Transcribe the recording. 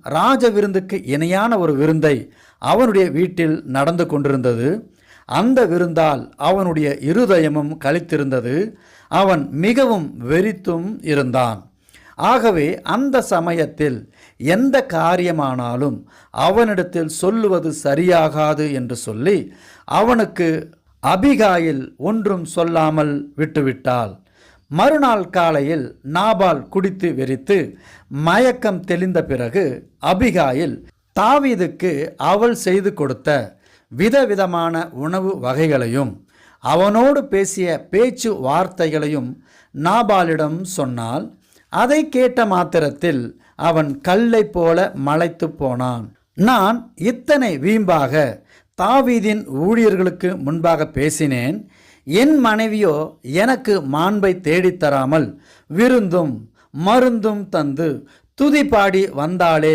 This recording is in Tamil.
ராஜ விருந்துக்கு இணையான ஒரு விருந்தை அவனுடைய வீட்டில் நடந்து கொண்டிருந்தது. அந்த விருந்தால் அவனுடைய இருதயமும் களித்திருந்தது. அவன் மிகவும் வெறித்தும் இருந்தான். ஆகவே அந்த சமயத்தில் எந்த காரியமானாலும் அவனிடத்தில் சொல்லுவது சரியாகாது என்று சொல்லி அவனுக்கு அபிகாயில் ஒன்றும் சொல்லாமல் விட்டுவிட்டாள். மறுநாள் காலையில் நாபால் குடித்து வெறித்து மயக்கம் தெளிந்த பிறகு அபிகாயில் தாவீதுக்கு அவள் செய்து கொடுத்த விதவிதமான உணவு வகைகளையும் அவனோடு பேசிய பேச்சு வார்த்தைகளையும் நாபாலிடம் சொன்னாள். அதை கேட்ட மாத்திரத்தில் அவன் கல்லை போல மலைத்து போனான். நான் இத்தனை வீம்பாக தாவீதின் ஊழியர்களுக்கு முன்பாக பேசினேன். என் மனைவியோ எனக்கு மாண்பை தேடித்தராமல் விருந்தும் மருந்தும் தந்து துதிபாடி வந்தாளே